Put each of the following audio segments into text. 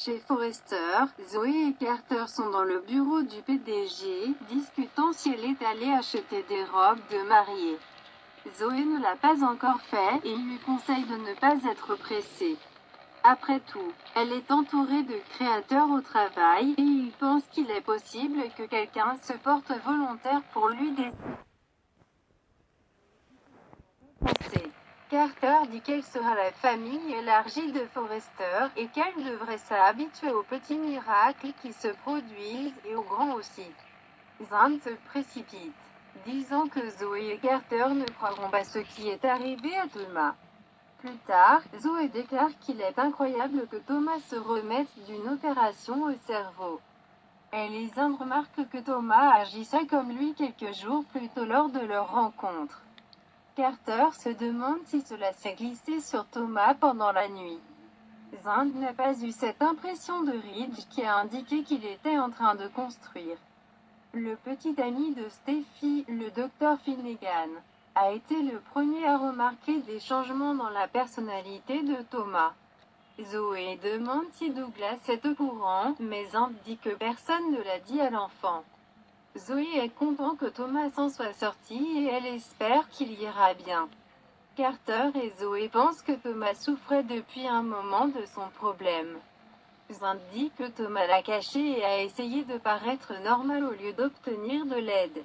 Chez Forrester, Zoé et Carter sont dans le bureau du PDG, discutant si elle est allée acheter des robes de mariée. Zoé ne l'a pas encore fait et il lui conseille de ne pas être pressée. Après tout, elle est entourée de créateurs au travail et il pense qu'il est possible que quelqu'un se porte volontaire pour lui dépenser. Carter dit qu'elle sera la famille élargie de Forrester et qu'elle devrait s'habituer aux petits miracles qui se produisent et aux grands aussi. Zand se précipite, disant que Zoé et Carter ne croiront pas ce qui est arrivé à Thomas. Plus tard, Zoé déclare qu'il est incroyable que Thomas se remette d'une opération au cerveau. Et Zand remarque que Thomas agissait comme lui quelques jours plus tôt lors de leur rencontre. Carter se demande si cela s'est glissé sur Thomas pendant la nuit. Zand n'a pas eu cette impression de Ridge qui a indiqué qu'il était en train de construire. Le petit ami de Steffi, le docteur Finnegan, a été le premier à remarquer des changements dans la personnalité de Thomas. Zoé demande si Douglas est au courant, mais Zand dit que personne ne l'a dit à l'enfant. Zoé est content que Thomas s'en soit sorti et elle espère qu'il ira bien. Carter et Zoé pensent que Thomas souffrait depuis un moment de son problème. Zand dit que Thomas l'a caché et a essayé de paraître normal au lieu d'obtenir de l'aide.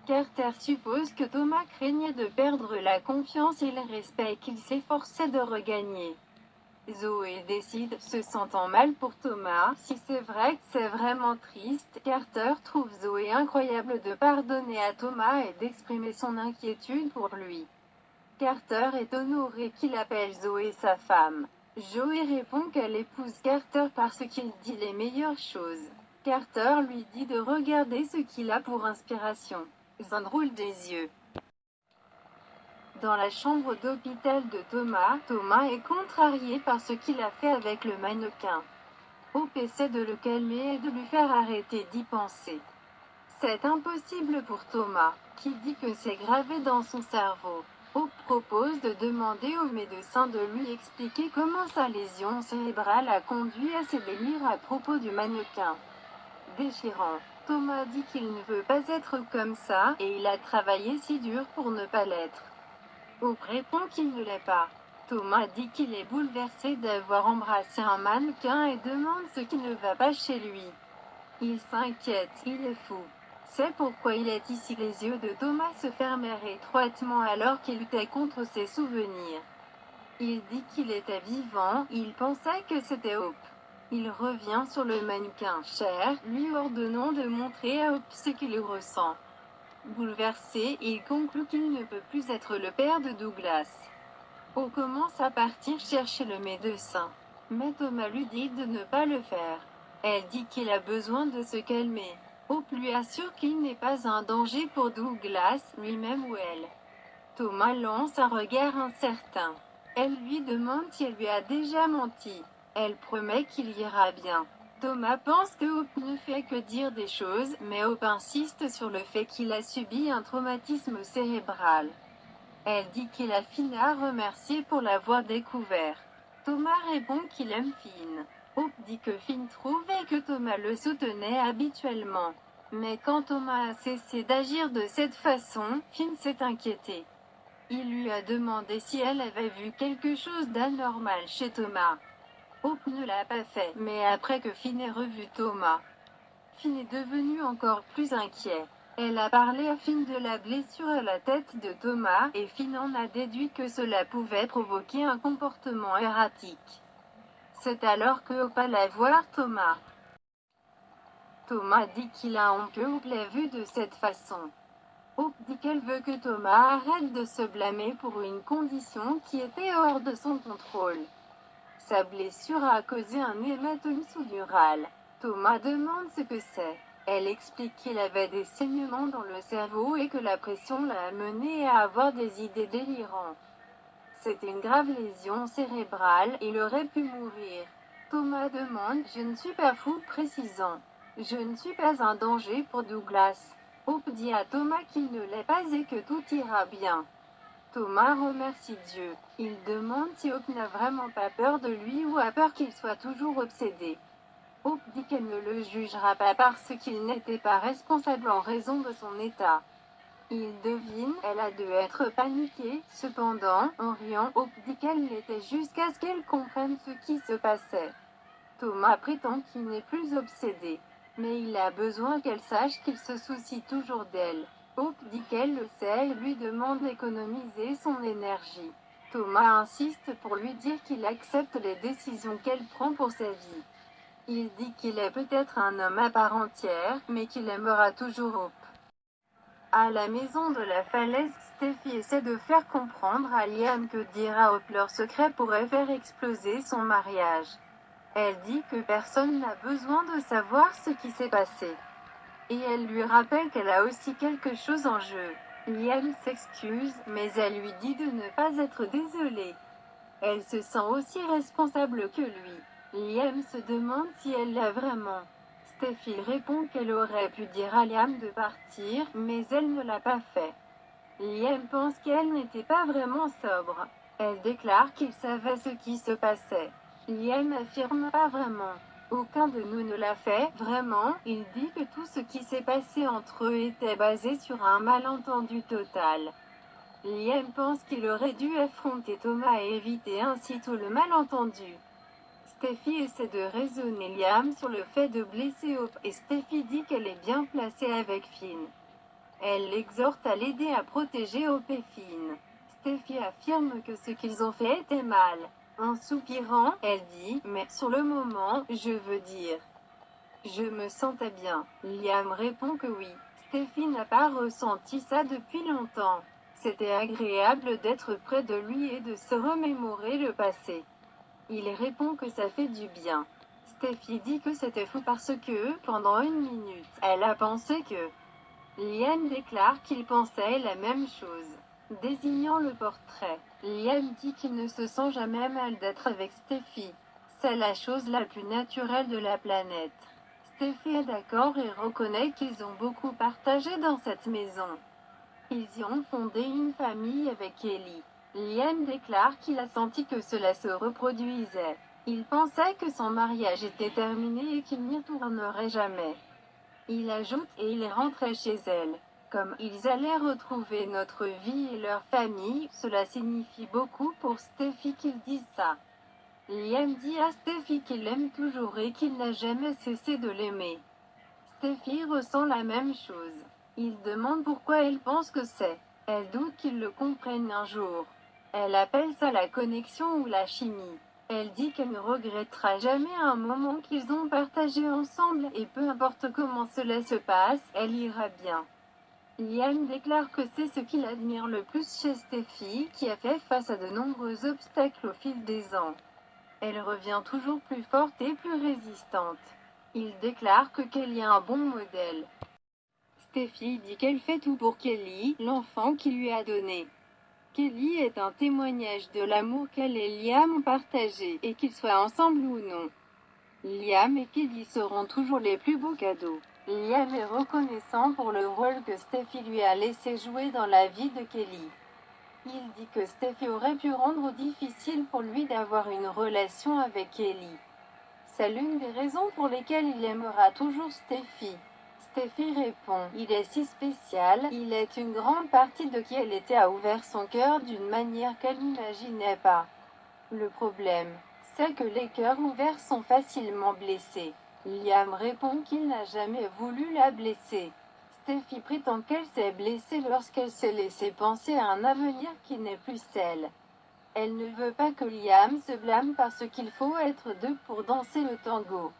Carter suppose que Thomas craignait de perdre la confiance et le respect qu'il s'efforçait de regagner. Zoé décide, se sentant mal pour Thomas, si c'est vrai que c'est vraiment triste. Carter trouve Zoé incroyable de pardonner à Thomas et d'exprimer son inquiétude pour lui. Carter est honoré qu'il appelle Zoé sa femme. Zoé répond qu'elle épouse Carter parce qu'il dit les meilleures choses. Carter lui dit de regarder ce qu'il a pour inspiration. Zand roule des yeux. Dans la chambre d'hôpital de Thomas, Thomas est contrarié par ce qu'il a fait avec le mannequin. Hope essaie de le calmer et de lui faire arrêter d'y penser. C'est impossible pour Thomas, qui dit que c'est gravé dans son cerveau. Hope propose de demander au médecin de lui expliquer comment sa lésion cérébrale a conduit à ses délires à propos du mannequin. Déchirant. Thomas dit qu'il ne veut pas être comme ça, et il a travaillé si dur pour ne pas l'être. Hope répond qu'il ne l'est pas. Thomas dit qu'il est bouleversé d'avoir embrassé un mannequin et demande ce qui ne va pas chez lui. Il s'inquiète, il est fou. C'est pourquoi il est ici. Les yeux de Thomas se fermèrent étroitement alors qu'il luttait contre ses souvenirs. Il dit qu'il était vivant, il pensait que c'était Hope. Il revient sur le mannequin Cher, lui ordonnant de montrer à Hope ce qu'il ressent. Bouleversé, il conclut qu'il ne peut plus être le père de Douglas. Hope commence à partir chercher le médecin. Mais Thomas lui dit de ne pas le faire. Elle dit qu'il a besoin de se calmer. Hope lui assure qu'il n'est pas un danger pour Douglas, lui-même ou elle. Thomas lance un regard incertain. Elle lui demande si elle lui a déjà menti. Elle promet qu'il ira bien. Thomas pense que Hope ne fait que dire des choses, mais Hope insiste sur le fait qu'il a subi un traumatisme cérébral. Elle dit qu'il a Finn à remercier pour l'avoir découvert. Thomas répond qu'il aime Finn. Hope dit que Finn trouvait que Thomas le soutenait habituellement. Mais quand Thomas a cessé d'agir de cette façon, Finn s'est inquiété. Il lui a demandé si elle avait vu quelque chose d'anormal chez Thomas. Hope ne l'a pas fait, mais après que Finn ait revu Thomas, Finn est devenu encore plus inquiet. Elle a parlé à Finn de la blessure à la tête de Thomas, et Finn en a déduit que cela pouvait provoquer un comportement erratique. C'est alors que Hope allait voir Thomas. Thomas dit qu'il a honte que Hope l'ait vu de cette façon. Hope dit qu'elle veut que Thomas arrête de se blâmer pour une condition qui était hors de son contrôle. Sa blessure a causé un hématome sous-dural. Thomas demande ce que c'est. Elle explique qu'il avait des saignements dans le cerveau et que la pression l'a amené à avoir des idées délirantes. C'était une grave lésion cérébrale, il aurait pu mourir. Thomas demande, je ne suis pas fou, précisant. Je ne suis pas un danger pour Douglas. Hope dit à Thomas qu'il ne l'est pas et que tout ira bien. Thomas remercie Dieu. Il demande si Hope n'a vraiment pas peur de lui ou a peur qu'il soit toujours obsédé. Hope dit qu'elle ne le jugera pas parce qu'il n'était pas responsable en raison de son état. Il devine, elle a dû être paniquée. Cependant, en riant, Hope dit qu'elle l'était jusqu'à ce qu'elle comprenne ce qui se passait. Thomas prétend qu'il n'est plus obsédé. Mais il a besoin qu'elle sache qu'il se soucie toujours d'elle. Hope dit qu'elle le sait et lui demande d'économiser son énergie. Thomas insiste pour lui dire qu'il accepte les décisions qu'elle prend pour sa vie. Il dit qu'il est peut-être un homme à part entière, mais qu'il aimera toujours Hope. À la maison de la falaise, Steffi essaie de faire comprendre à Liam que dire à Hope leur secret pourrait faire exploser son mariage. Elle dit que personne n'a besoin de savoir ce qui s'est passé. Et elle lui rappelle qu'elle a aussi quelque chose en jeu. Liam s'excuse, mais elle lui dit de ne pas être désolée. Elle se sent aussi responsable que lui. Liam se demande si elle l'a vraiment. Steffi répond qu'elle aurait pu dire à Liam de partir, mais elle ne l'a pas fait. Liam pense qu'elle n'était pas vraiment sobre. Elle déclare qu'il savait ce qui se passait. Liam affirme pas vraiment. Aucun de nous ne l'a fait, vraiment. Il dit que tout ce qui s'est passé entre eux était basé sur un malentendu total. Liam pense qu'il aurait dû affronter Thomas et éviter ainsi tout le malentendu. Steffi essaie de raisonner Liam sur le fait de blesser Hope et Steffi dit qu'elle est bien placée avec Finn. Elle l'exhorte à l'aider à protéger Hope et Finn. Steffi affirme que ce qu'ils ont fait était mal. En soupirant, elle dit « Mais sur le moment, je veux dire, je me sentais bien ». Liam répond que oui. Steffi n'a pas ressenti ça depuis longtemps. C'était agréable d'être près de lui et de se remémorer le passé. Il répond que ça fait du bien. Steffi dit que c'était fou parce que, pendant une minute, elle a pensé que... Liam déclare qu'il pensait la même chose. Désignant le portrait, Liam dit qu'il ne se sent jamais mal d'être avec Steffi. C'est la chose la plus naturelle de la planète. Steffi est d'accord et reconnaît qu'ils ont beaucoup partagé dans cette maison. Ils y ont fondé une famille avec Ellie. Liam déclare qu'il a senti que cela se reproduisait. Il pensait que son mariage était terminé et qu'il n'y retournerait jamais. Il ajoute, et il rentrait chez elle. Comme ils allaient retrouver notre vie et leur famille, cela signifie beaucoup pour Steffi qu'ils disent ça. Liam dit à Steffi qu'il l'aime toujours et qu'il n'a jamais cessé de l'aimer. Steffi ressent la même chose. Il demande pourquoi elle pense que c'est. Elle doute qu'ils le comprennent un jour. Elle appelle ça la connexion ou la chimie. Elle dit qu'elle ne regrettera jamais un moment qu'ils ont partagé ensemble et peu importe comment cela se passe, elle ira bien. Liam déclare que c'est ce qu'il admire le plus chez Steffi, qui a fait face à de nombreux obstacles au fil des ans. Elle revient toujours plus forte et plus résistante. Il déclare que Kelly est un bon modèle. Steffi dit qu'elle fait tout pour Kelly, l'enfant qu'il lui a donné. Kelly est un témoignage de l'amour qu'elle et Liam ont partagé, et qu'ils soient ensemble ou non. Liam et Kelly seront toujours les plus beaux cadeaux. Liam est reconnaissant pour le rôle que Steffi lui a laissé jouer dans la vie de Kelly. Il dit que Steffi aurait pu rendre difficile pour lui d'avoir une relation avec Kelly. C'est l'une des raisons pour lesquelles il aimera toujours Steffi. Steffi répond, il est si spécial, il est une grande partie de qui elle était a ouvert son cœur d'une manière qu'elle n'imaginait pas. Le problème, c'est que les cœurs ouverts sont facilement blessés. Liam répond qu'il n'a jamais voulu la blesser. Steffi prétend qu'elle s'est blessée lorsqu'elle s'est laissée penser à un avenir qui n'est plus celle. Elle ne veut pas que Liam se blâme parce qu'il faut être deux pour danser le tango.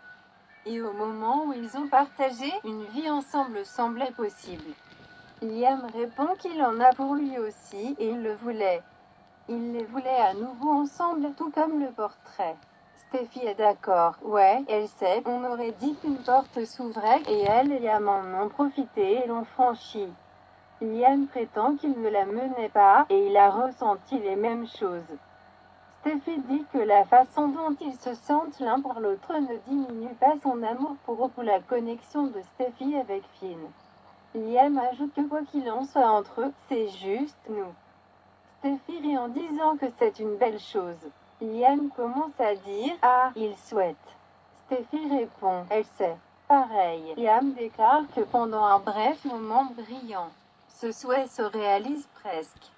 Et au moment où ils ont partagé, une vie ensemble semblait possible. Liam répond qu'il en a pour lui aussi, et il le voulait. Il les voulait à nouveau ensemble, tout comme le portrait. Steffi est d'accord. Ouais, elle sait, on aurait dit qu'une porte s'ouvrait, et elle et Liam en ont profité et l'ont franchie. Liam prétend qu'il ne la menait pas, et il a ressenti les mêmes choses. Steffi dit que la façon dont ils se sentent l'un pour l'autre ne diminue pas son amour pour eux ou la connexion de Steffi avec Finn. Liam ajoute que quoi qu'il en soit entre eux, c'est juste nous. Steffi rit en disant que c'est une belle chose. Liam commence à dire « Ah, il souhaite ». Steffi répond, elle sait. Pareil. Liam déclare que pendant un bref moment brillant, ce souhait se réalise presque.